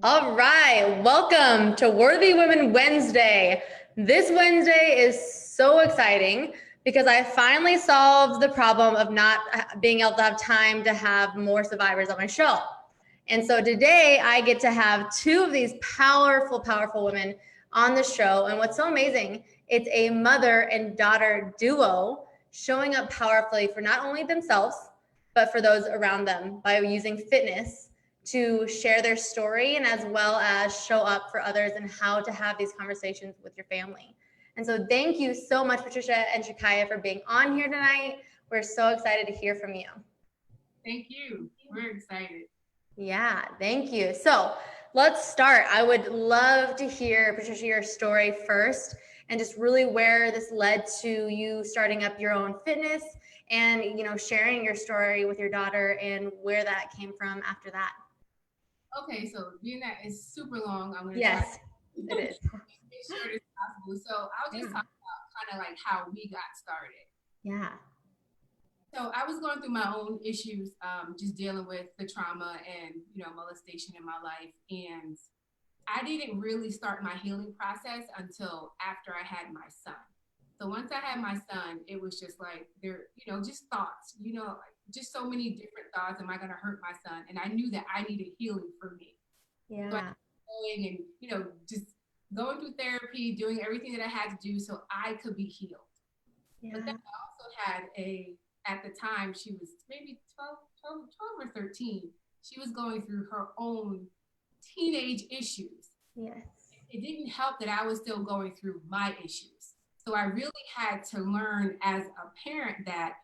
All right, welcome to Worthy Women Wednesday. This Wednesday is so exciting because I finally solved the problem of not being able to have time to have more survivors on my show. And so today I get to have two of these powerful women on the show. And what's so amazing, it's a mother and daughter duo showing up powerfully for not only themselves, but for those around them by using fitness to share their story and as well as show up for others and how to have these conversations with your family. And so thank you so much, Patricia and Shakyah, for being on here tonight. We're so excited to hear from you. Thank you. We're excited. Yeah, thank you. So let's start. I would love to hear, Patricia, your story first and just really where this led to you starting up your own fitness and, sharing your story with your daughter and where that came from after that. Okay, so being that is super long, I'm going to yes, try it is. make sure it's possible. So I'll just talk about kind of like how we got started. Yeah. So I was going through my own issues, just dealing with the trauma and, molestation in my life. And I didn't really start my healing process until after I had my son. So once I had my son, it was just like just thoughts, just so many different thoughts. Am I going to hurt my son? And I knew that I needed healing for me. Yeah. So I was going and, just going through therapy, doing everything that I had to do so I could be healed. Yeah. But then I also had at the time, she was maybe 12 or 13. She was going through her own teenage issues. Yes. It didn't help that I was still going through my issues. So I really had to learn as a parent that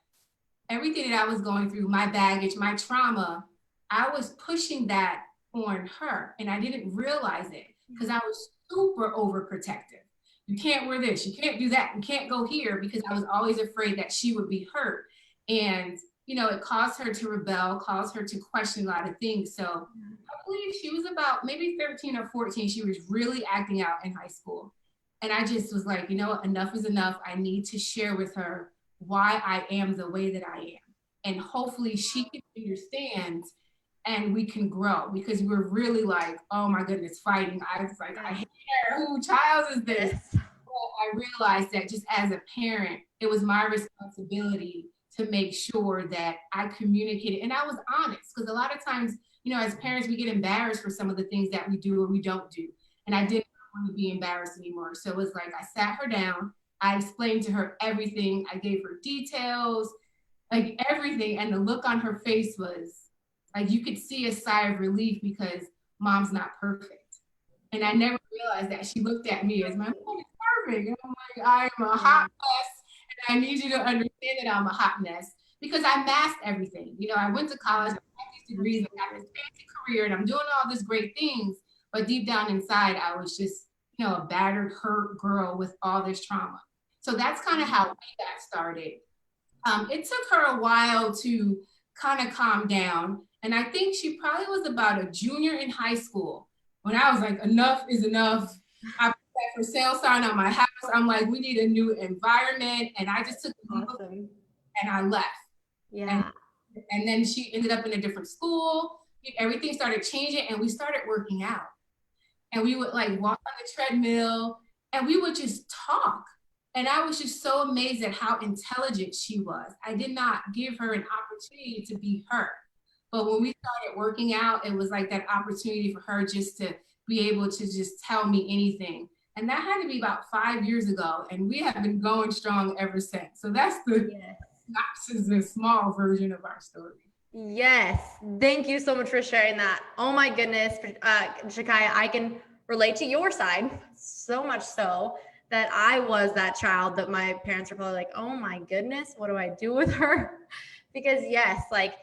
everything that I was going through, my baggage, my trauma, I was pushing that on her. And I didn't realize it because I was super overprotective. You can't wear this, you can't do that, you can't go here, because I was always afraid that she would be hurt. And, it caused her to rebel, caused her to question a lot of things. So I believe she was about maybe 13 or 14. She was really acting out in high school. And I just was like, enough is enough. I need to share with her why I am the way that I am. And hopefully she can understand and we can grow, because we're really like, oh my goodness, fighting. I was like, I hate her. Who child is this? But I realized that just as a parent, it was my responsibility to make sure that I communicated and I was honest, because a lot of times, as parents, we get embarrassed for some of the things that we do or we don't do. And I didn't want to be embarrassed anymore. So it was like, I sat her down, I explained to her everything. I gave her details, like everything. And the look on her face was like, you could see a sigh of relief because mom's not perfect. And I never realized that she looked at me as my mom is perfect. And I'm like, I'm a hot mess. And I need you to understand that I'm a hot mess, because I masked everything. I went to college, I had these degrees, I got this fancy career, and I'm doing all these great things. But deep down inside, I was just, a battered, hurt girl with all this trauma. So that's kind of how we got started. It took her a while to kind of calm down. And I think she probably was about a junior in high school when I was like, enough is enough. I put that for sale sign on my house. I'm like, we need a new environment. And I just took a leave and I left. Yeah. And then she ended up in a different school. Everything started changing and we started working out. And we would like walk on the treadmill and we would just talk. And I was just so amazed at how intelligent she was. I did not give her an opportunity to be her. But when we started working out, it was like that opportunity for her just to be able to just tell me anything. And that had to be about 5 years ago. And we have been going strong ever since. So that's the synopsis, a small version of our story. Yes. Thank you so much for sharing that. Oh my goodness, Shakyah, I can relate to your side so much so that I was that child that my parents were probably like, oh my goodness, what do I do with her? Because yes, like,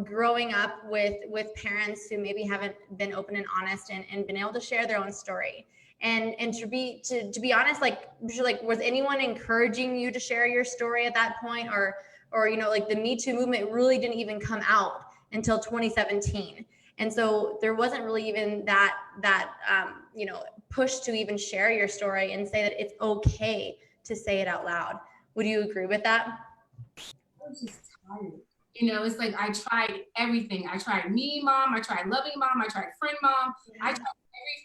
growing up with parents who maybe haven't been open and honest and been able to share their own story. And to be honest, like, was anyone encouraging you to share your story at that point? Or like the Me Too movement really didn't even come out until 2017. And so there wasn't really even that push to even share your story and say that it's okay to say it out loud. Would you agree with that? I was just tired. You know, it's like I tried everything. I tried me mom, I tried loving mom, I tried friend mom, I tried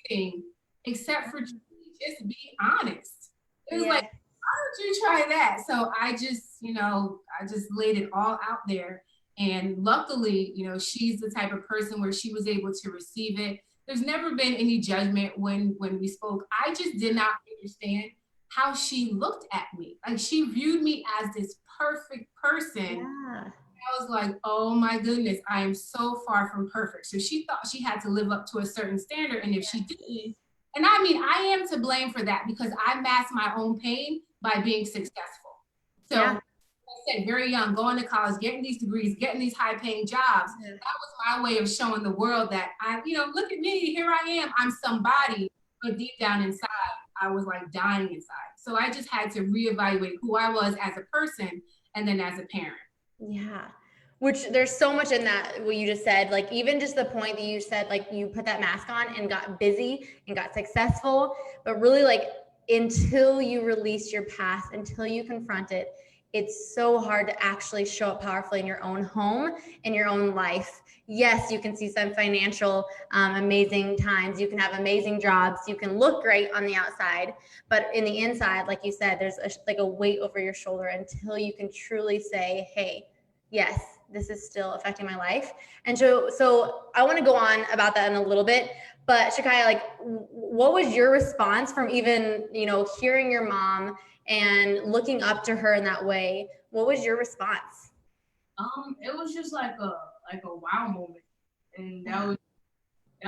everything except for just be honest. It was like, how did you try that? So I just, you know, I just laid it all out there. And luckily, you know, she's the type of person where she was able to receive it. There's never been any judgment when we spoke. I just did not understand how she looked at me. Like she viewed me as this perfect person. Yeah. I was like, oh my goodness, I am so far from perfect. So she thought she had to live up to a certain standard. And if she didn't, and I mean, I am to blame for that because I masked my own pain by being successful. So Yeah. like I said, very young, going to college, getting these degrees, getting these high paying jobs. Yeah. That was my way of showing the world that I, you know, look at me, here I am, I'm somebody. But deep down inside, I was like dying inside. So I just had to reevaluate who I was as a person and then as a parent. Yeah. Which there's so much in that, what you just said, like even just the point that you said, like you put that mask on and got busy and got successful, but really like until you release your past, until you confront it, it's so hard to actually show up powerfully in your own home, in your own life. Yes, you can see some financial amazing times. You can have amazing jobs. You can look great on the outside, but in the inside, like you said, there's like a weight over your shoulder until you can truly say, hey, yes, this is still affecting my life. And so I want to go on about that in a little bit, but Shakyah, like what was your response from even, you know, hearing your mom and looking up to her in that way? What was your response? It was just like a wow moment. And that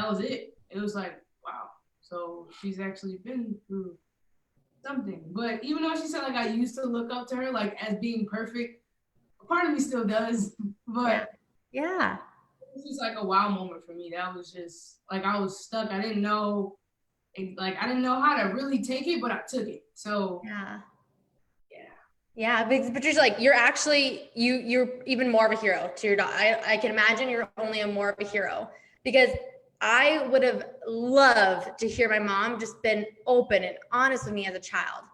was it. It was like, wow. So she's actually been through something. But even though she said like I used to look up to her like as being perfect, part of me still does. But yeah, it's just like a wow moment for me. That was just like I was stuck. I didn't know how to really take it, but I took it. So yeah, because Patricia, like you're actually you're even more of a hero to your daughter. I can imagine you're only a more of a hero because I would have loved to hear my mom just been open and honest with me as a child.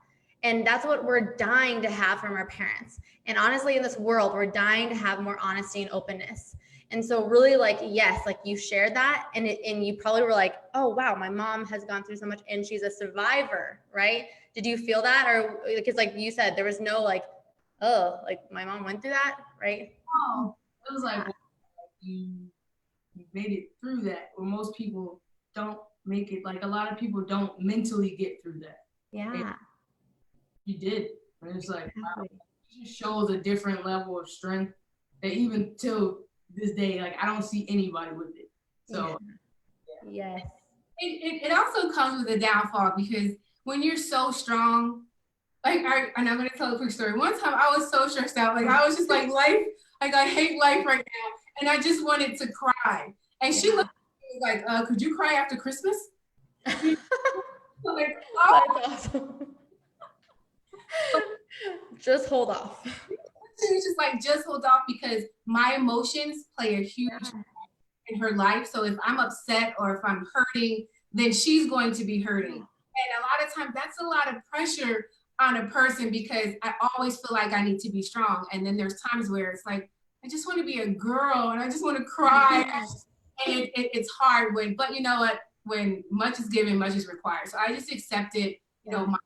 And that's what we're dying to have from our parents. And honestly, in this world, we're dying to have more honesty and openness. And so really like, yes, like you shared that and you probably were like, oh, wow, my mom has gone through so much and she's a survivor, right? Did you feel that? Or because like you said, there was no like, oh, like my mom went through that, right? Oh, it was like, you made it through that, where most people don't make it. Like a lot of people don't mentally get through that. Yeah. And you did. And it's like, wow, it just shows a different level of strength that even till this day, like I don't see anybody with it. So yes. It also comes with a downfall because when you're so strong, like and I'm gonna tell a quick story. One time I was so stressed out, like I was just like life, like I hate life right now, and I just wanted to cry. And she looked at me like, could you cry after Christmas? Like, oh. That's awesome. Just hold off. She was just like, just hold off because my emotions play a huge part in her life. So if I'm upset or if I'm hurting, then she's going to be hurting. And a lot of times that's a lot of pressure on a person because I always feel like I need to be strong. And then there's times where it's like, I just want to be a girl and I just want to cry. And it's hard but you know what? When much is given, much is required. So I just accepted, you know, I'm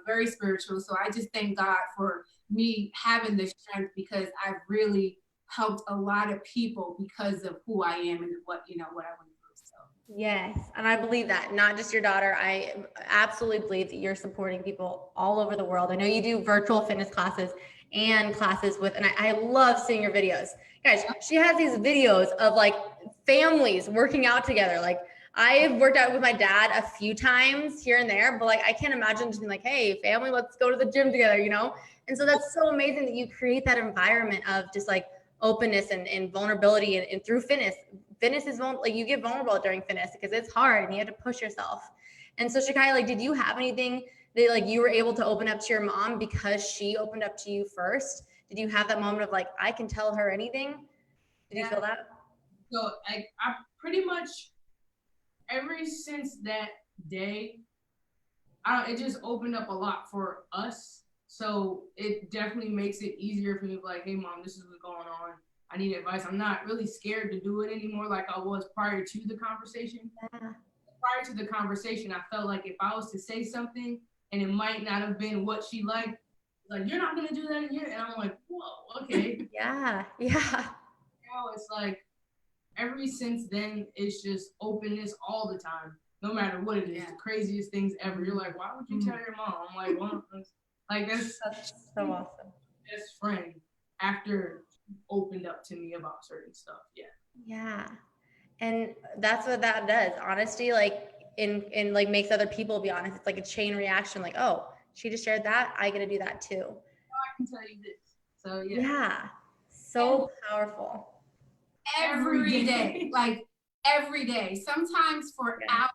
very spiritual. So I just thank God for me having the strength because I've really helped a lot of people because of who I am and what I went through. So. Yes. And I believe that, not just your daughter. I absolutely believe that you're supporting people all over the world. I know you do virtual fitness classes and classes with, and I love seeing your videos. Guys, she has these videos of like families working out together. Like I've worked out with my dad a few times here and there, but like, I can't imagine just being like, hey, family, let's go to the gym together, you know? And so that's so amazing that you create that environment of just like openness and vulnerability and through fitness. Fitness is like you get vulnerable during fitness because it's hard and you have to push yourself. And so Shakyah, like, did you have anything that like you were able to open up to your mom because she opened up to you first? Did you have that moment of like, I can tell her anything? Did you feel that? So I pretty much ever since that day, it just opened up a lot for us. So it definitely makes it easier for me to be like, hey mom, this is what's going on. I need advice. I'm not really scared to do it anymore like I was prior to the conversation. Yeah. Prior to the conversation, I felt like if I was to say something and it might not have been what she liked, like, you're not going to do that in here. And I'm like, whoa, okay. Yeah. Now it's like, ever since then, it's just openness all the time, no matter what it is. The craziest things ever. You're like, why would you tell your mom? I'm like, well, that's so awesome. Best friend after opened up to me about certain stuff. Yeah. And that's what that does. Honesty, like in like makes other people be honest. It's like a chain reaction. Like, oh, she just shared that. I get to do that too. I can tell you this. So yeah. So powerful. Every day, like every day. Sometimes for hours,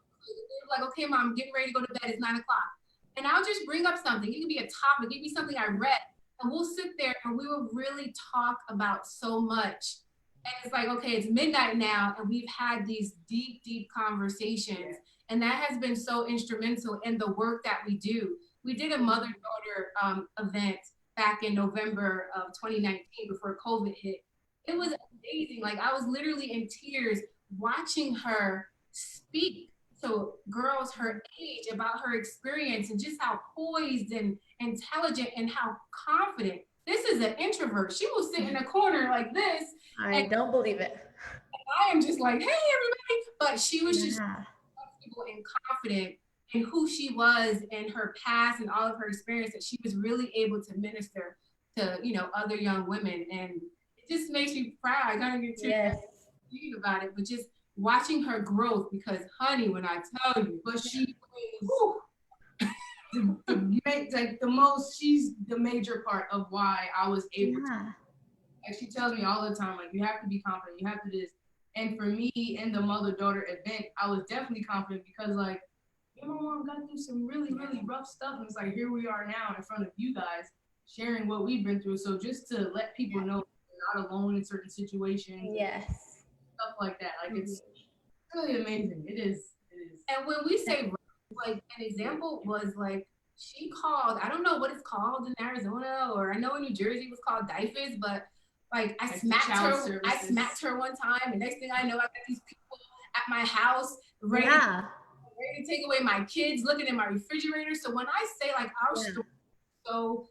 like, okay, mom, I'm getting ready to go to bed. It's 9 o'clock. And I'll just bring up something. It could be a topic. It could be something I read. And we'll sit there and we will really talk about so much. And it's like, okay, it's midnight now. And we've had these deep, deep conversations. And that has been so instrumental in the work that we do. We did a mother-daughter event back in November of 2019 before COVID hit. It was amazing. Like, I was literally in tears watching her speak to girls her age about her experience and just how poised and intelligent and how confident. This is an introvert. She will sit in a corner like this. I don't believe it. I am just like, hey, everybody. But she was just comfortable and confident in who she was and her past and all of her experience, that she was really able to minister to, you know, other young women. And it just makes me proud. I gotta get tears thinking about it, but just watching her growth, because honey, when I tell you, but she was she's the major part of why I was able to. Like, she tells me all the time, like, you have to be confident, you have to this. And for me, in the mother-daughter event, I was definitely confident because, like, my mom got through some really, really rough stuff. And it's like, here we are now in front of you guys, sharing what we've been through. So just to let people know they're not alone in certain situations. Stuff like that. Like, it's really amazing. It is. And when we say, like, an example was, like, she called, I don't know what it's called in Arizona, or I know in New Jersey it was called DIFAS, but like, I smacked her one time, and next thing I know, I got these people at my house ready to take away my kids, looking in my refrigerator. So when I say, like, our story is so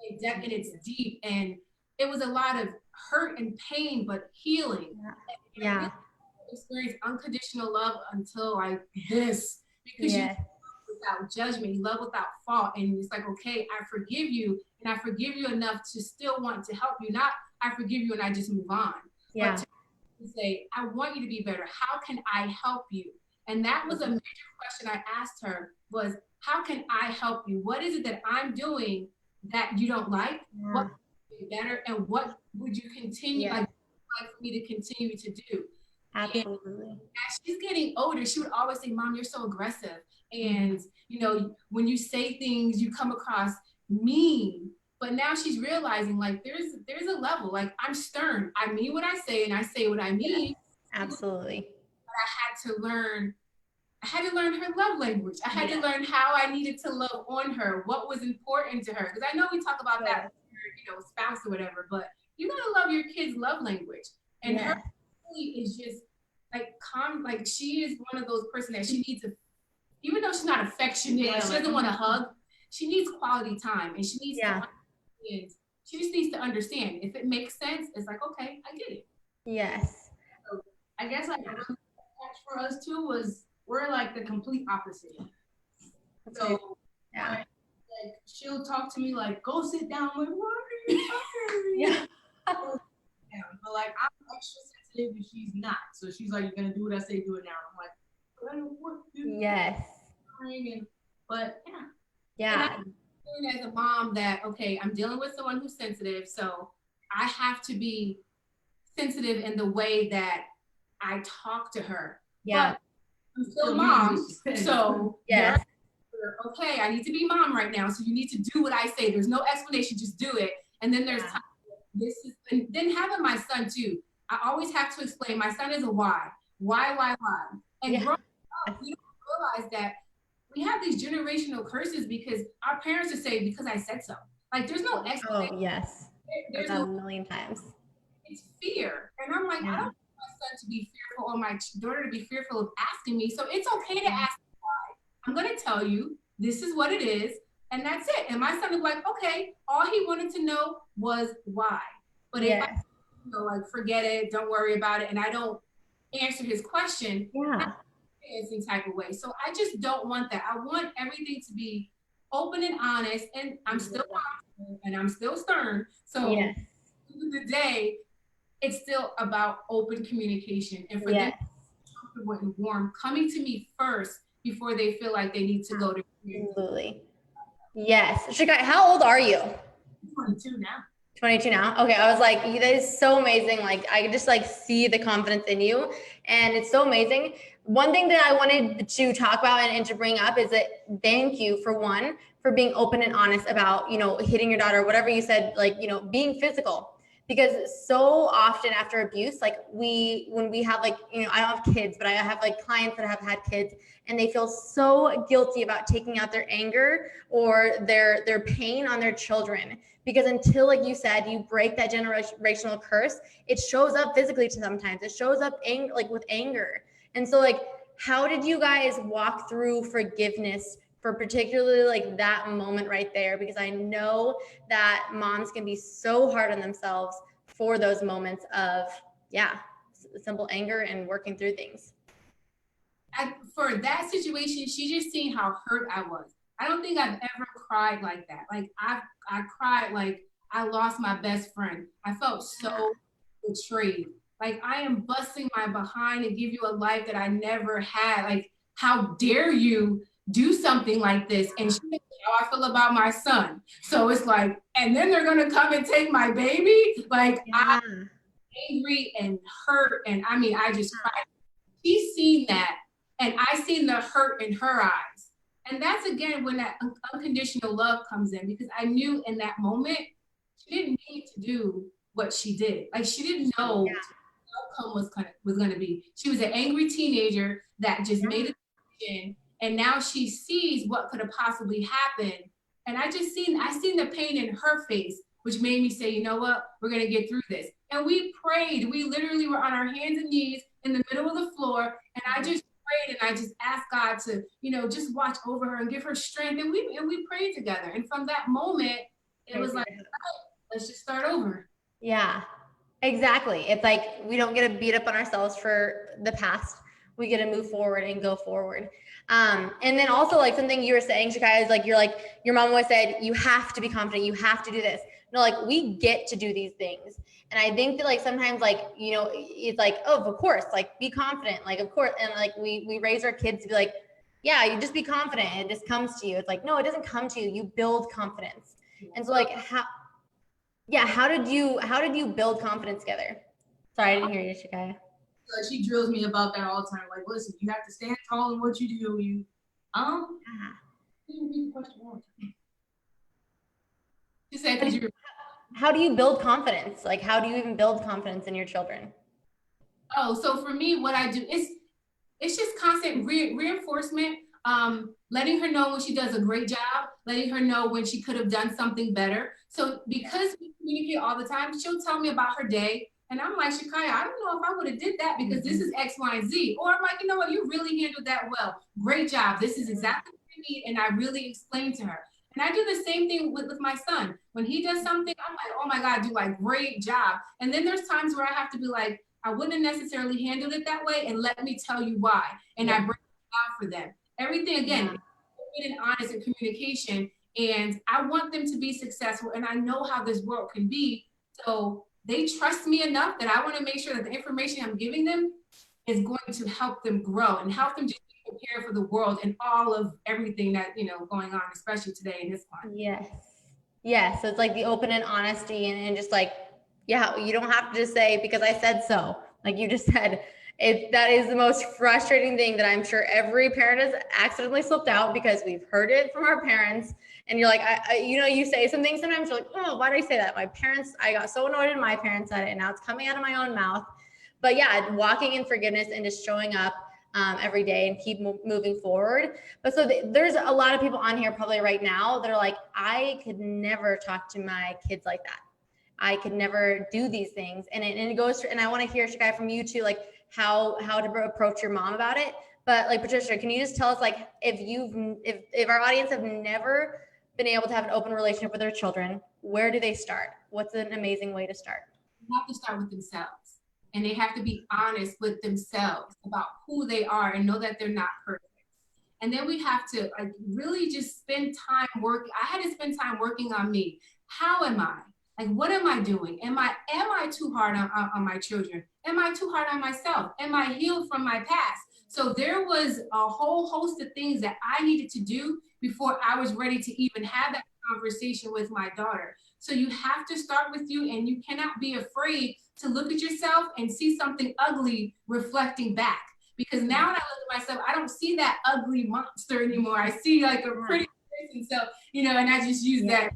in depth and it's deep, and it was a lot of hurt and pain, but healing. And experience unconditional love until like this, because you love without judgment, you love without fault, and it's like, okay, I forgive you, and I forgive you enough to still want to help you, not I forgive you and I just move on. But to say, I want you to be better. How can I help you? And that was a major question I asked her, was, how can I help you? What is it that I'm doing that you don't like? What would be better? And what would you continue like for me to continue to do? Absolutely. And as she's getting older, she would always say, Mom, you're so aggressive. And, you know, when you say things, you come across mean. But now she's realizing, like, there's a level. Like, I'm stern. I mean what I say, and I say what I mean. Absolutely. But I had to learn her love language. I had to learn how I needed to love on her, what was important to her. Because I know we talk about that with your, you know, spouse or whatever, but you gotta love your kids' love language. And her really is just like calm. Like, she is one of those person that she needs even though she's not affectionate, like, she doesn't want to hug, she needs quality time, and she needs to understand. She just needs to understand. If it makes sense, it's like, okay, I get it. Yes. So I guess like a really for us too was we're like the complete opposite. So like she'll talk to me like, go sit down. I'm like, what are you talking? But like, I'm extra sensitive and she's not. So she's like, you're gonna do what I say, do it now. I'm like, but I don't want to. But as a mom, that okay, I'm dealing with someone who's sensitive, so I have to be sensitive in the way that I talk to her. But I'm still mom, so okay, I need to be mom right now, so you need to do what I say. There's no explanation, just do it. And then there's time. And then having my son too, I always have to explain. My son is a why. And growing up, we don't realize that we have these generational curses because our parents would say, because I said so. Like, there's no explanation. There's a million times. it's fear. And I'm like, I don't want my son to be fearful or my daughter to be fearful of asking me. So it's okay to ask why. I'm going to tell you, this is what it is. And that's it. And my son was like, okay, all he wanted to know was why. But if I, like, forget it, don't worry about it, and I don't answer his question, in some type of way. So I just don't want that. I want everything to be open and honest, and I'm still honest and I'm still stern. So at the end of the day, it's still about open communication, and for them to be comfortable and warm, coming to me first before they feel like they need to go to you. Absolutely. Yes. Shakyah, how old are you? 22 now. 22 now? Okay, I was like, that is so amazing. Like, I just like see the confidence in you, and it's so amazing. One thing that I wanted to talk about and to bring up is that thank you for being open and honest about, hitting your daughter, whatever you said, like, being physical. Because so often after abuse, like when we have like, I don't have kids, but I have like clients that have had kids, and they feel so guilty about taking out their anger or their pain on their children. Because until, like you said, you break that generational curse, it shows up physically to sometimes. It shows up with anger. And so, like, how did you guys walk through forgiveness for particularly like that moment right there? Because I know that moms can be so hard on themselves for those moments of, simple anger and working through things. For that situation, she just seen how hurt I was. I don't think I've ever cried like that. Like I cried like I lost my best friend. I felt so betrayed. Like, I am busting my behind to give you a life that I never had. Like, how dare you do something like this? And she knows how I feel about my son. So it's like, and then they're gonna come and take my baby? Like, I'm angry and hurt, and I mean, I just cried. She's seen that, and I seen the hurt in her eyes. And that's, again, when that unconditional love comes in, because I knew in that moment, she didn't need to do what she did. Like, she didn't know what the outcome was going to be. She was an angry teenager that just made a decision, and now she sees what could have possibly happened. And I seen the pain in her face, which made me say, you know what, we're going to get through this. And we prayed. We literally were on our hands and knees in the middle of the floor, and I just prayed, and I just asked God to, just watch over her and give her strength. And we prayed together. And from that moment, it was like, oh, let's just start over. Yeah, exactly. It's like, we don't get to beat up on ourselves for the past. We get to move forward and go forward. And then also, like, something you were saying, Shakyah, is like, your mom always said, you have to be confident. You have to do this. No, like, we get to do these things. And I think that, like, sometimes, like, it's like, oh, of course, like, be confident, like, of course. And like, we raise our kids to be like, yeah, you just be confident. It just comes to you. It's like, no, it doesn't come to you. You build confidence. And so, like, how did you build confidence together? Sorry, I didn't hear you, Shakyah. She drills me about that all the time. Like, listen, you have to stand tall in what you do. You read the question all the time. She said, how do you build confidence? Like, how do you even build confidence in your children? Oh, so for me, what I do is, it's just constant reinforcement, letting her know when she does a great job, letting her know when she could have done something better. So because we communicate all the time, she'll tell me about her day. And I'm like, Shakyah, I don't know if I would have did that because this is X, Y, and Z. Or I'm like, you know what, you really handled that well. Great job. This is exactly what I need. And I really explained to her. And I do the same thing with my son. When he does something, I'm like, oh my God, do like great job. And then there's times where I have to be like, I wouldn't have necessarily handled it that way, and let me tell you why. And I break it down for them. Everything, again, open and honest in communication. And I want them to be successful, and I know how this world can be. So they trust me enough that I want to make sure that the information I'm giving them is going to help them grow and help them just be prepared for the world and all of everything that, going on, especially today in this climate. Yes. So it's like the open and honesty, and just like, you don't have to just say, because I said so. Like you just said, that is the most frustrating thing that I'm sure every parent has accidentally slipped out, because we've heard it from our parents. And you're like, you say something sometimes, you're like, oh, why did I say that? I got so annoyed when my parents said it, and now it's coming out of my own mouth. But yeah, walking in forgiveness and just showing up every day and keep moving forward. But so there's a lot of people on here probably right now that are like, I could never talk to my kids like that. I could never do these things. And it goes through, and I want to hear, Shakyah, from you too, like how to approach your mom about it. But like, Patricia, can you just tell us, like, if our audience have never been able to have an open relationship with their children, where do they start? What's an amazing way to start? They have to start with themselves, and they have to be honest with themselves about who they are and know that they're not perfect. And then we have to like really just spend time working. I had to spend time working on me. How am I? Like, what am I doing? Am I too hard on my children? Am I too hard on myself? Am I healed from my past? So there was a whole host of things that I needed to do before I was ready to even have that conversation with my daughter. So you have to start with you, and you cannot be afraid to look at yourself and see something ugly reflecting back. Because now when I look at myself, I don't see that ugly monster anymore. I see like a pretty person. So, you know, and I just use that. At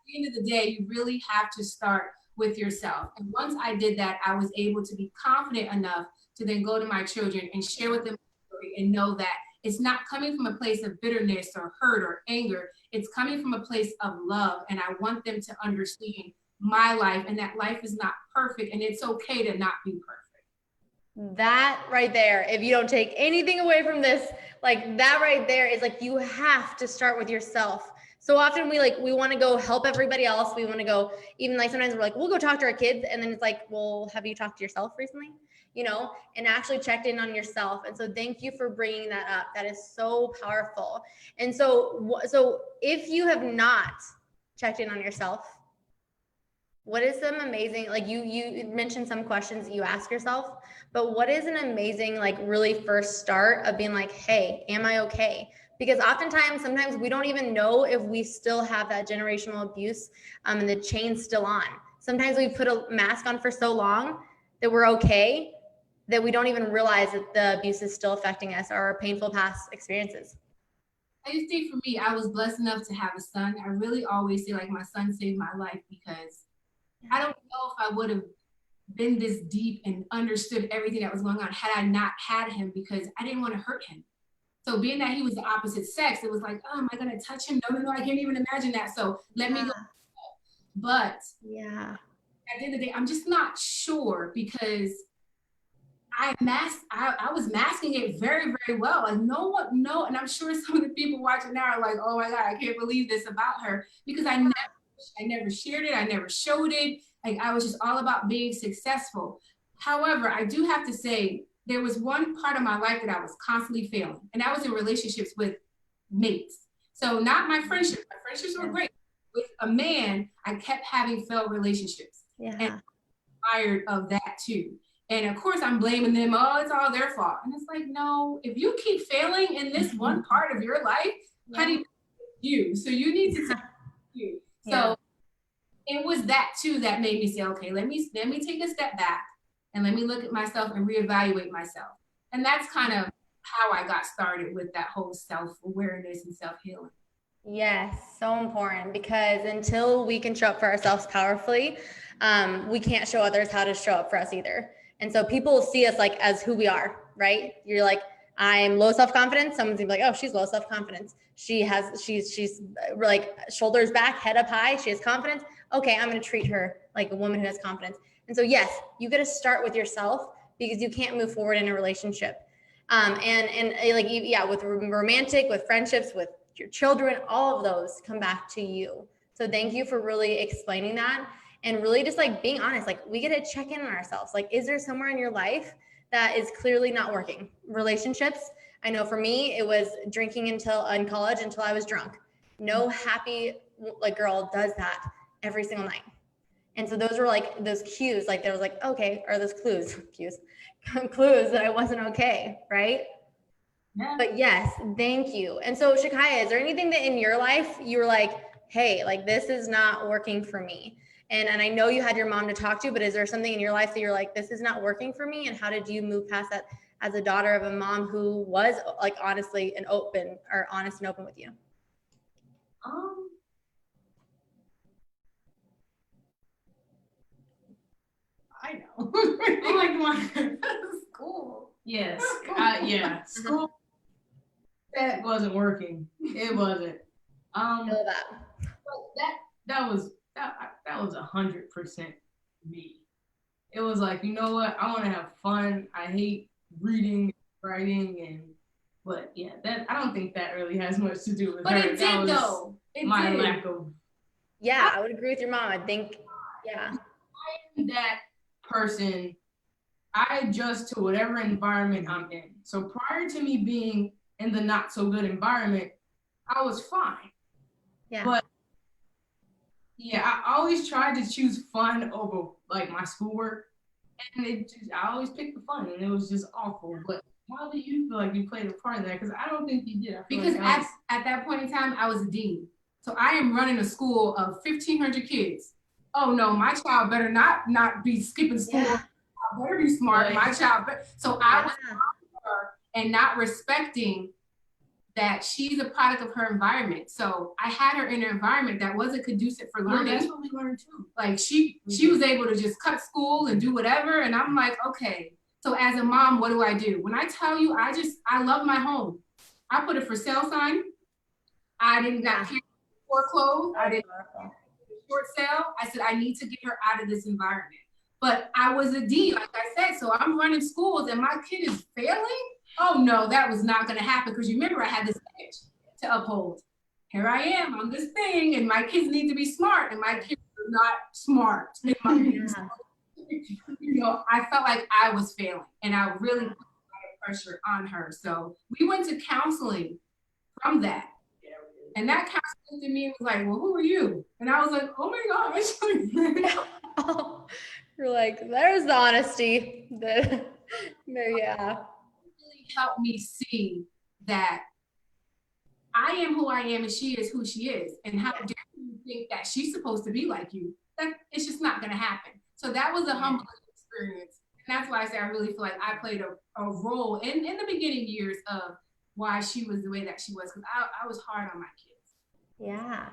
the end of the day, you really have to start with yourself. And once I did that, I was able to be confident enough to then go to my children and share with them my story and know that it's not coming from a place of bitterness or hurt or anger. It's coming from a place of love. And I want them to understand my life, and that life is not perfect, and it's okay to not be perfect. That right there, if you don't take anything away from this, like that right there is like, you have to start with yourself. So often we want to go help everybody else. We want to go, even like sometimes we're like, we'll go talk to our kids. And then it's like, well, have you talked to yourself recently? You know, and actually checked in on yourself. And so thank you for bringing that up. That is so powerful. And so if you have not checked in on yourself, what is some amazing, like you mentioned some questions that you ask yourself, but what is an amazing, like really first start of being like, hey, am I okay? Because sometimes we don't even know if we still have that generational abuse and the chain's still on. Sometimes we put a mask on for so long that we're okay, that we don't even realize that the abuse is still affecting us or our painful past experiences. I just think for me, I was blessed enough to have a son. I really always say like my son saved my life, because I don't know if I would have been this deep and understood everything that was going on had I not had him, because I didn't want to hurt him. So being that he was the opposite sex, it was like, oh, am I going to touch him? No, I can't even imagine that. So let me go. But yeah, at the end of the day, I'm just not sure, because I was masking it very, very well. Like and I'm sure some of the people watching now are like, oh my God, I can't believe this about her, because I never shared it. I never showed it. Like, I was just all about being successful. However, I do have to say, there was one part of my life that I was constantly failing, and I was in relationships with mates. So not my friendships. My friendships were great. With a man, I kept having failed relationships. Yeah. And I'm tired of that too. And of course, I'm blaming them. Oh, it's all their fault. And it's like, no, if you keep failing in this one part of your life, honey, you. So you need to take you. So it was that too that made me say, okay, let me take a step back and let me look at myself and reevaluate myself. And that's kind of how I got started with that whole self-awareness and self-healing. Yes, so important, because until we can show up for ourselves powerfully, we can't show others how to show up for us either. And so people see us like as who we are, right? You're like, I'm low self-confidence. Someone's gonna be like, oh, she's low self-confidence. She's like shoulders back, head up high. She has confidence. Okay, I'm gonna treat her like a woman who has confidence. And so yes, you got to start with yourself, because you can't move forward in a relationship. With romantic, with friendships, with your children, all of those come back to you. So thank you for really explaining that, and really just like being honest. Like, we get to check in on ourselves. Like, is there somewhere in your life that is clearly not working? Relationships. I know for me, it was drinking in college until I was drunk. No happy like girl does that every single night. And so those were like those cues, like there was like, okay, or those clues that I wasn't okay, right? Yeah. But yes, thank you. And so Shakyah, is there anything that in your life you were like, hey, like this is not working for me? And I know you had your mom to talk to, but is there something in your life that you're like, this is not working for me? And how did you move past that as a daughter of a mom who was like honest and open with you? I know. Oh my school. Yes. School. That wasn't working. It wasn't. I feel that. That was that was 100% me. It was like, you know what? I want to have fun. I hate reading, writing, but yeah, that I don't think that really has much to do with but her. it did though. It my did. lack of. Yeah, I would agree with your mom. I think, yeah. That person, I adjust to whatever environment I'm in. So prior to me being in the not so good environment, I was fine. Yeah. But yeah, I always tried to choose fun over like my schoolwork, and I always picked the fun, and it was just awful. But how do you feel like you played a part in that? Because I don't think you did. Because at that point in time, I was a dean. So I am running a school of 1,500 kids. Oh no, my child better not be skipping school. Yeah. I better be smart. Right. My child. So I was her and not respecting that she's a product of her environment. So I had her in an environment that wasn't conducive for learning. That's what we learned too. Like she was able to just cut school and do whatever. And I'm like, okay. So as a mom, what do? When I tell you, I love my home. I put a for sale sign. I did not care for clothes. I didn't short sale. I said, I need to get her out of this environment. But I was a dean, like I said, so I'm running schools and my kid is failing. Oh no, that was not gonna happen because you remember I had this image to uphold. Here I am on this thing and my kids need to be smart and my kids are not smart. You know, I felt like I was failing and I really put a lot of pressure on her. So we went to counseling from that. And that counseling to me was like, well, who are you? And I was like, oh my gosh. Oh, you're like, there's the honesty. Yeah. Really helped me see that I am who I am and she is who she is. And how dare you think that she's supposed to be like you? That it's just not gonna happen. So that was a humbling experience. And that's why I say I really feel like I played a role in the beginning years of why she was the way that she was. Because I was hard on my kids. Yeah.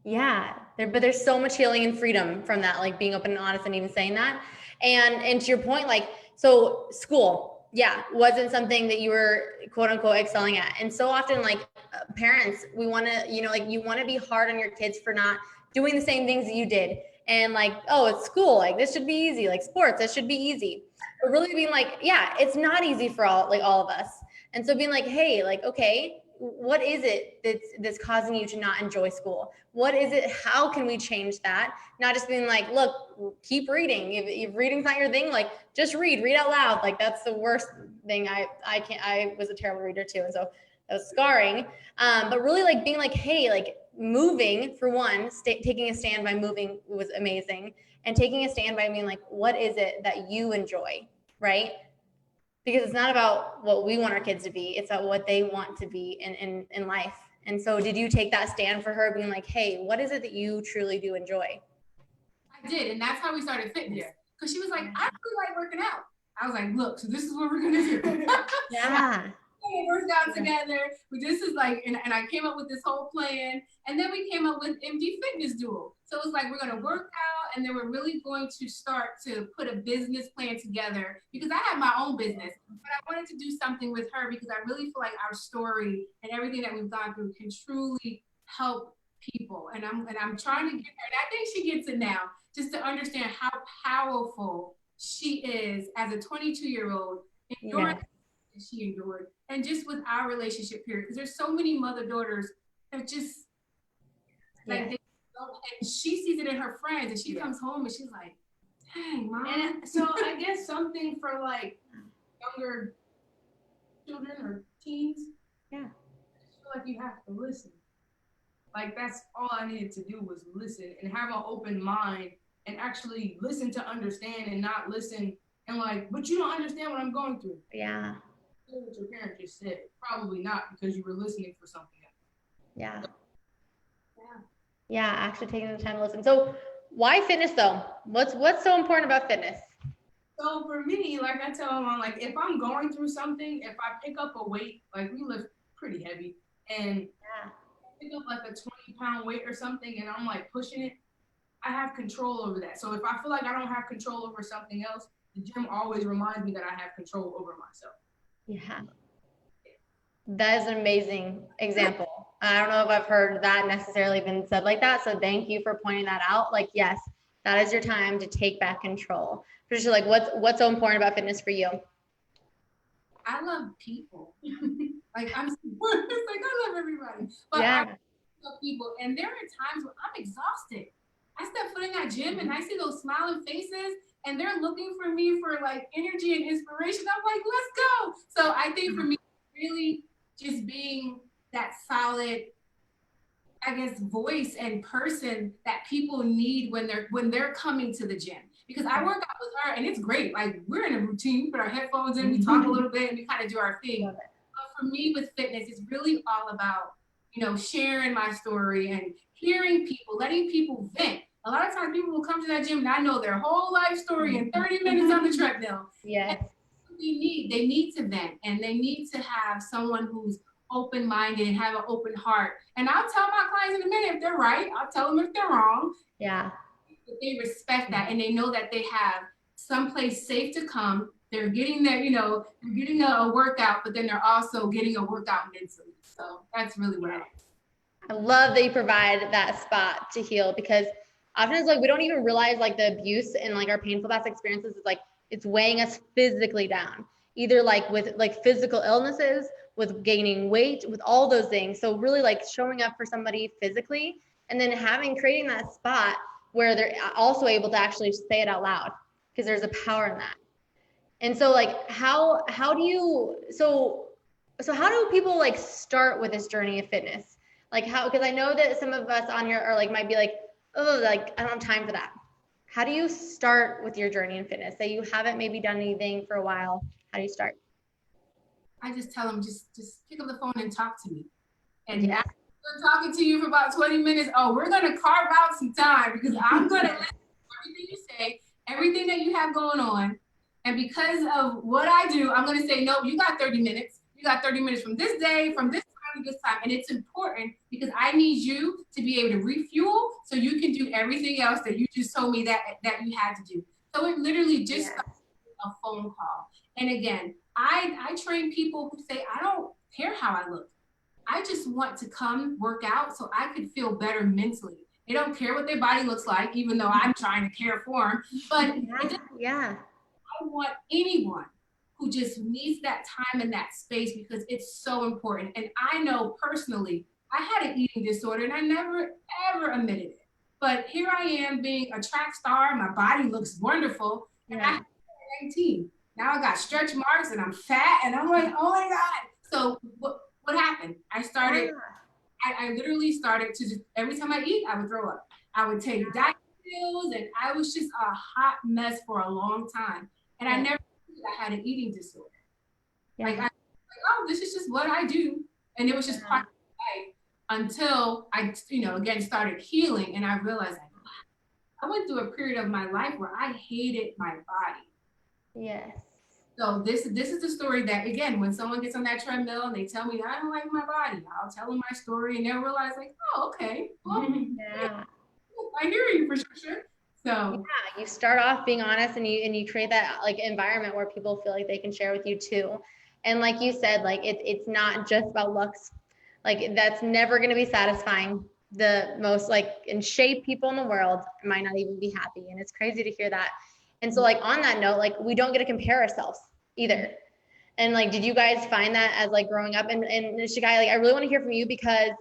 Yeah. But there's so much healing and freedom from that, like being open and honest and even saying that. And to your point, like, so school, yeah, wasn't something that you were quote unquote excelling at. And so often, like parents, we want to, you know, like you want to be hard on your kids for not doing the same things that you did. And like, oh, it's school, like this should be easy, like sports, that should be easy. But really being like, yeah, it's not easy for all of us. And so being like, hey, like, okay, what is it that's causing you to not enjoy school? What is it? How can we change that? Not just being like, look, keep reading. If reading's not your thing, like just read out loud. Like that's the worst thing. I was a terrible reader too. And so that was scarring. But really like being like, hey, like moving for one, taking a stand by moving was amazing. And taking a stand by being like, what is it that you enjoy? Right? Because it's not about what we want our kids to be. It's about what they want to be in life. And so did you take that stand for her being like, hey, what is it that you truly do enjoy? I did. And that's how we started fitness. Because she was like, I really like working out. I was like, look, so this is what we're going to do. Yeah. We worked out together. This is like, and I came up with this whole plan. And then we came up with MD Fitness Duel. So it was like, we're going to work out. And then we're really going to start to put a business plan together. Because I have my own business. But I wanted to do something with her because I really feel like our story and everything that we've gone through can truly help people. And I'm trying to get her. And I think she gets it now. Just to understand how powerful she is as a 22-year-old. Enduring she endured. And just with our relationship period, because there's so many mother-daughters that just like they don't, and she sees it in her friends and she comes home and she's like, dang, mom. And so I guess something for like younger children or teens. Yeah. I just feel like you have to listen. Like that's all I needed to do was listen and have an open mind and actually listen to understand and not listen and like, but you don't understand what I'm going through. Yeah. What your parent just said. Probably not because you were listening for something else. Yeah. Yeah, actually taking the time to listen. So why fitness though? What's so important about fitness? So for me, like I tell them, like if I'm going through something, if I pick up a weight, like we lift pretty heavy, and pick up like a 20-pound weight or something, and I'm like pushing it, I have control over that. So if I feel like I don't have control over something else, the gym always reminds me that I have control over myself. Yeah. That is an amazing example. I don't know if I've heard that necessarily been said like that. So thank you for pointing that out. Like, yes, that is your time to take back control. Patricia, like what's so important about fitness for you? I love people. Like I'm it's like I love everybody. But Yeah. I love people. And there are times when I'm exhausted. I step foot in that gym and I see those smiling faces and they're looking for me for like energy and inspiration. I'm like, let's go. So I think for me, really just being that solid, I guess, voice and person that people need when they're coming to the gym. Because I work out with her and it's great. Like we're in a routine, we put our headphones in, we talk a little bit and we kind of do our thing. But for me with fitness, it's really all about, sharing my story and hearing people, letting people vent. A lot of times people will come to that gym and I know their whole life story in 30 minutes on the treadmill. Yes. They need to vent and they need to have someone who's open-minded and have an open heart. And I'll tell my clients in a minute if they're right. I'll tell them if they're wrong. Yeah. But they respect that and they know that they have someplace safe to come. They're getting their, they're getting a workout, but then they're also getting a workout mentally. So that's really what I like. I love that you provide that spot to heal, because often it's like we don't even realize like the abuse and like our painful past experiences is like it's weighing us physically down, either like with like physical illnesses, with gaining weight, with all those things. So really like showing up for somebody physically and then creating that spot where they're also able to actually say it out loud, because there's a power in that. And so like how do people like start with this journey of fitness? Like how, because I know that some of us on here are like might be like, oh, like I don't have time for that. How do you start with your journey in fitness? Say you haven't maybe done anything for a while. How do you start? I just tell them, just pick up the phone and talk to me. And after I'm talking to you for about 20 minutes, we're going to carve out some time because I'm going to listen to everything you say, everything that you have going on. And because of what I do, I'm going to say, no, you got 30 minutes. You got 30 minutes from this day, from this time to this time. And it's important because I need you to be able to refuel so you can do everything else that you just told me that you had to do. So it literally just starts with a phone call. And again, I train people who say, I don't care how I look. I just want to come work out so I could feel better mentally. They don't care what their body looks like, even though I'm trying to care for them. But I want anyone who just needs that time and that space because it's so important. And I know personally, I had an eating disorder and I never, ever admitted it. But here I am being a track star. My body looks wonderful. And I had 19. Now I got stretch marks and I'm fat and I'm like, oh my God. So what happened? I literally started to just, every time I eat, I would throw up. I would take diet pills and I was just a hot mess for a long time. And I never knew I had an eating disorder. Like, this is just what I do. And it was just part of my life until I, again, started healing. And I realized, like, I went through a period of my life where I hated my body. Yes. So this is the story that, again, when someone gets on that treadmill and they tell me I don't like my body, I'll tell them my story and they'll realize like, oh, okay. Well, I hear you, Patricia. So you start off being honest and you create that like environment where people feel like they can share with you too. And like you said, like it's not just about looks. Like that's never going to be satisfying. The most like in shape people in the world might not even be happy. And it's crazy to hear that. And so like on that note, like we don't get to compare ourselves either. And like, did you guys find that as like growing up? And Shakyah, like I really want to hear from you because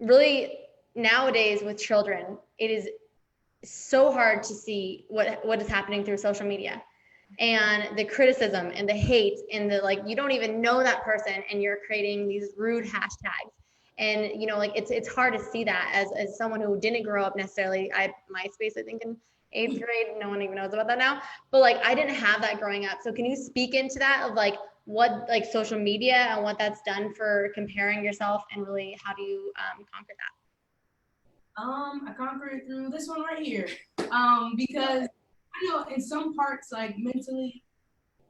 really nowadays with children, it is so hard to see what is happening through social media and the criticism and the hate and the like, you don't even know that person and you're creating these rude hashtags. And like it's hard to see that as someone who didn't grow up necessarily. MySpace, I think in 8th grade, no one even knows about that now, but like I didn't have that growing up. So can you speak into that of like what like social media and what that's done for comparing yourself and really how do you conquer that? I conquered it through this one right here. Because I know in some parts, like mentally,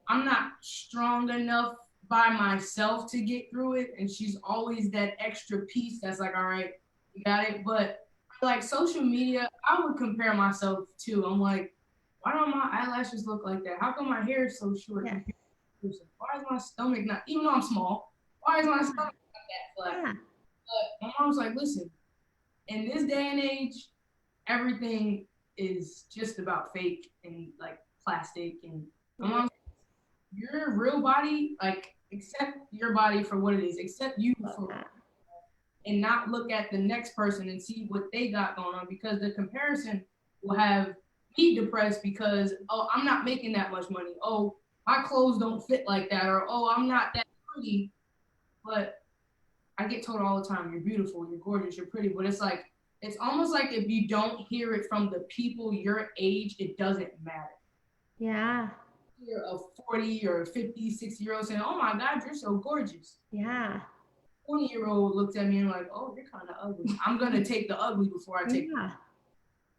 I'm not strong enough by myself to get through it. And she's always that extra piece that's like, all right, you got it. But like social media, I would compare myself to. I'm like, why don't my eyelashes look like that? How come my hair is so short? Yeah. Why is my stomach not, even though I'm small, why is my stomach not that flat? But my mom was like, listen, in this day and age, everything is just about fake and like plastic. And my mom, your real body, like accept your body for what it is, accept you for, and not look at the next person and see what they got going on, because the comparison will have me depressed because, oh, I'm not making that much money. Oh, my clothes don't fit like that, or oh, I'm not that pretty. But I get told all the time, you're beautiful, you're gorgeous, you're pretty. But it's like, it's almost like if you don't hear it from the people your age, it doesn't matter. Yeah. You're a 40 or 50, 60-year-old saying, oh my God, you're so gorgeous. Yeah. 20-year-old looked at me and like, oh, you're kind of ugly. I'm going to take the ugly before I take the.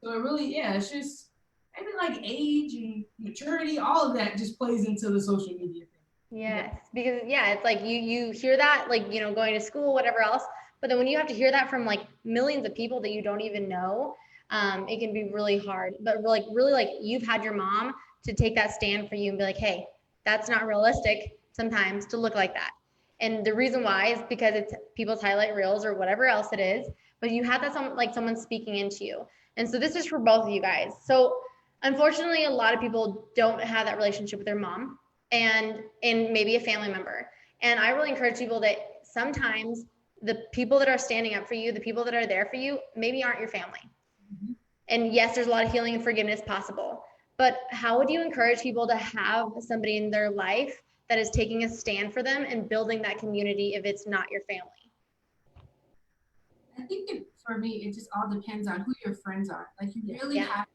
So it really, yeah, it's just maybe like age and maturity, all of that just plays into the social media thing. Yes, because it's like you hear that, like, you know, going to school, whatever else, but then when you have to hear that from like millions of people that you don't even know, it can be really hard. But like really, like, you've had your mom to take that stand for you and be like, hey, that's not realistic sometimes to look like that. And the reason why is because it's people's highlight reels or whatever else it is, but you have that someone speaking into you. And so this is for both of you guys. So unfortunately, a lot of people don't have that relationship with their mom and maybe a family member. And I really encourage people that sometimes the people that are standing up for you, the people that are there for you, maybe aren't your family. Mm-hmm. And yes, there's a lot of healing and forgiveness possible. But how would you encourage people to have somebody in their life that is taking a stand for them and building that community if it's not your family? I think for me, it just all depends on who your friends are. Like, you really have to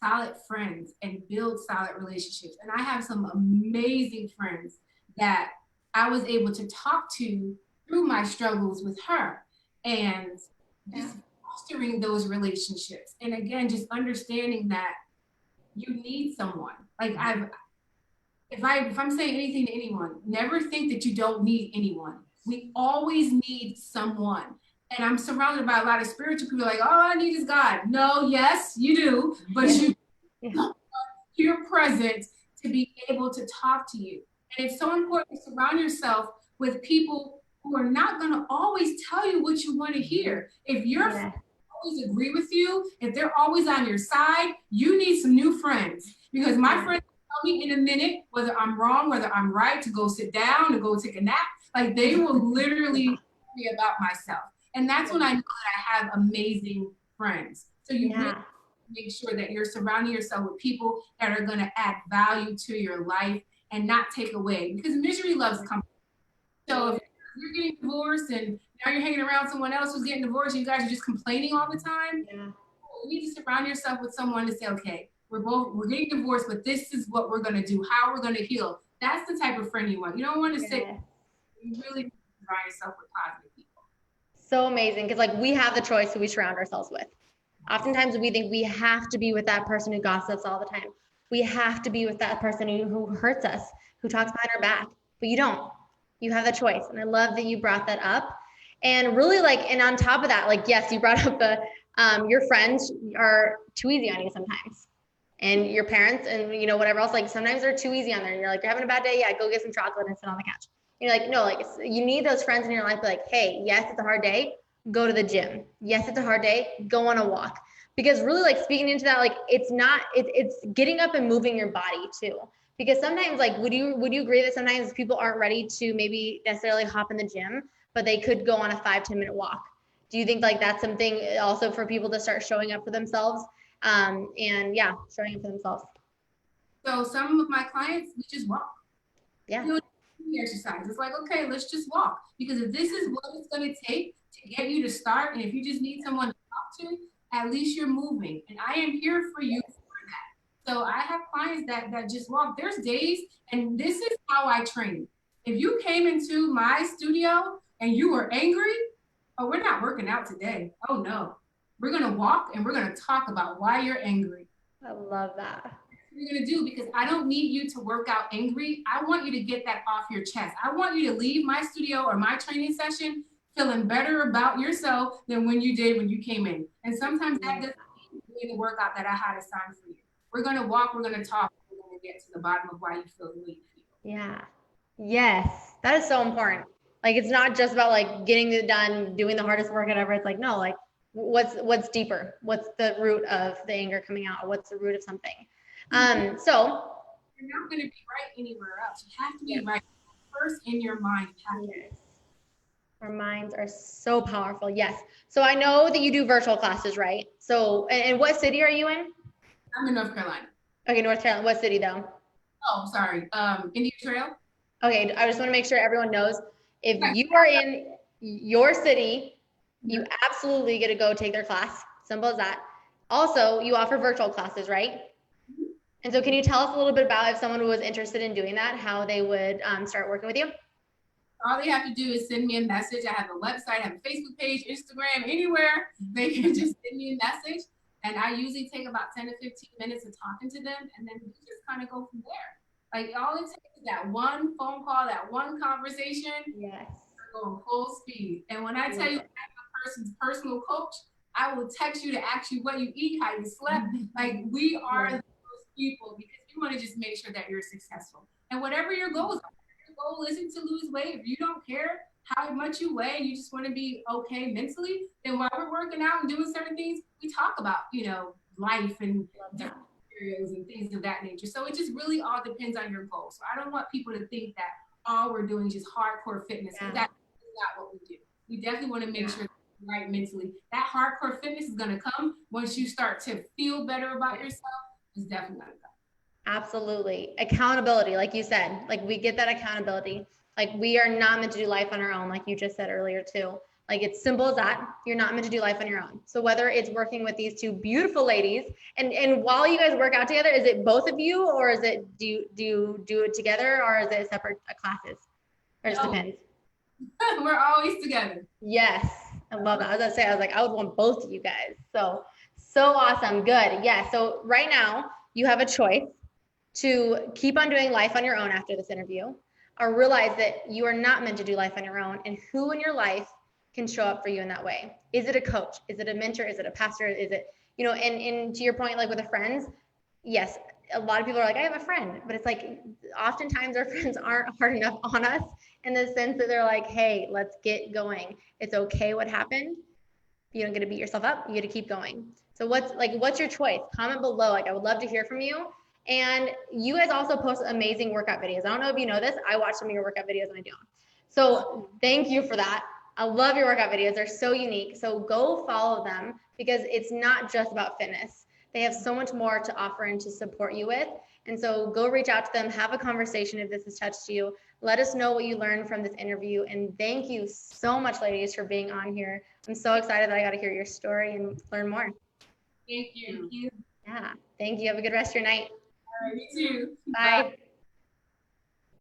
have solid friends and build solid relationships. And I have some amazing friends that I was able to talk to through my struggles with her, and just fostering those relationships. And again, just understanding that you need someone. Like, if I'm saying anything to anyone, never think that you don't need anyone. We always need someone. And I'm surrounded by a lot of spiritual people like, all I need is God. No, yes, you do, but you're present to be able to talk to you. And it's so important to surround yourself with people who are not going to always tell you what you want to hear. If your friends always agree with you, if they're always on your side, you need some new friends. Because my friends tell me in a minute whether I'm wrong, whether I'm right, to go sit down, to go take a nap. Like, they will literally tell me about myself. And that's when I know that I have amazing friends. So you really make sure that you're surrounding yourself with people that are going to add value to your life and not take away, because misery loves company. So if you're getting divorced and now you're hanging around someone else who's getting divorced and you guys are just complaining all the time, you need to surround yourself with someone to say, okay, we're getting divorced, but this is what we're going to do, how we're going to heal. That's the type of friend you want. You don't want to say, you really need to surround yourself with positive people. So amazing, because like, we have the choice who we surround ourselves with. Oftentimes we think we have to be with that person who gossips all the time. We have to be with that person who hurts us, who talks behind our back, but you don't. You have the choice. And I love that you brought that up. And really, like, and on top of that, like, yes, you brought up the, your friends are too easy on you sometimes. And your parents and, you know, whatever else, like, sometimes they're too easy on there. And you're like, you're having a bad day. Yeah, go get some chocolate and sit on the couch. And you're like, no, like, you need those friends in your life. Like, hey, yes, it's a hard day. Go to the gym. Yes, it's a hard day. Go on a walk. Because really, like, speaking into that, like, it's not, it's getting up and moving your body too. Because sometimes, like, would you agree that sometimes people aren't ready to maybe necessarily hop in the gym, but they could go on a 5-10 minute walk? Do you think like that's something also for people to start showing up for themselves? And showing up for themselves. So some of my clients, we just walk. Yeah. Exercise. It's like, okay, let's just walk. Because if this is what it's going to take to get you to start, and if you just need someone to talk to, at least you're moving. And I am here for you for that. So I have clients that just walk. There's days, and this is how I train. If you came into my studio and you were angry, oh, we're not working out today. Oh no. We're going to walk and we're going to talk about why you're angry. I love that. That's what you're going to do, because I don't need you to work out angry. I want you to get that off your chest. I want you to leave my studio or my training session feeling better about yourself than when you did when you came in. And sometimes that doesn't mean doing the workout that I had assigned for you. We're going to walk, we're going to talk, we're going to get to the bottom of why you feel the way you feel. Yeah. Yes. That is so important. Like, it's not just about like getting it done, doing the hardest work, whatever. It's like, no, like what's deeper? What's the root of the anger coming out? Or what's the root of something? So you're not going to be right anywhere else. You have to be right first in your mind. Yes. Our minds are so powerful. Yes. So I know that you do virtual classes, right? So, and what city are you in? I'm in North Carolina. Okay, North Carolina. What city though? Oh, sorry. Indian Trail. Okay, I just want to make sure everyone knows if you are in your city, you absolutely get to go take their class. Simple as that. Also, you offer virtual classes, right? And so can you tell us a little bit about if someone was interested in doing that, how they would start working with you? All they have to do is send me a message. I have a website, I have a Facebook page, Instagram, anywhere. They can just send me a message. And I usually take about 10 to 15 minutes of talking to them. And then we just kind of go from there. Like all it takes is that one phone call, that one conversation. Yes. Going full speed. And when I tell you I'm a person's personal coach, I will text you to ask you what you eat, how you slept. Like we are those people because we want to just make sure that you're successful. And whatever your goals are, your goal isn't to lose weight. If you don't care how much you weigh, you just want to be okay mentally, then while we're working out and doing certain things, we talk about, life and different areas and things of that nature. So it just really all depends on your goals. So I don't want people to think that all we're doing is just hardcore fitness. That's not what we do. We definitely want to make sure you're right mentally. That hardcore fitness is going to come once you start to feel better about yourself. It's definitely going to come. Absolutely. Accountability, like you said, like we get that accountability. Like we are not meant to do life on our own, like you just said earlier too. Like it's simple as that. You're not meant to do life on your own. So whether it's working with these two beautiful ladies, and while you guys work out together, is it both of you, or is it do you do it together, or is it separate classes? Or it just depends. We're always together. Yes, I love that. I was gonna say, I was like, I would want both of you guys. So awesome. Good. Yeah. So right now you have a choice to keep on doing life on your own after this interview, or realize that you are not meant to do life on your own, and who in your life can show up for you in that way. Is it a coach? Is it a mentor? Is it a pastor? Is it, and to your point, like with the friends, yes, a lot of people are like, I have a friend, but it's like, oftentimes our friends aren't hard enough on us in the sense that they're like, hey, let's get going. It's okay what happened. You don't get to beat yourself up. You get to keep going. So what's your choice? Comment below. Like, I would love to hear from you. And you guys also post amazing workout videos. I don't know if you know this. I watch some of your workout videos and I do them. So thank you for that. I love your workout videos. They're so unique. So go follow them because it's not just about fitness. They have so much more to offer and to support you with. And so go reach out to them, have a conversation if this has touched you. Let us know what you learned from this interview. And thank you so much, ladies, for being on here. I'm so excited that I got to hear your story and learn more. Thank you. Yeah. Thank you. Have a good rest of your night. All right, you too. Bye.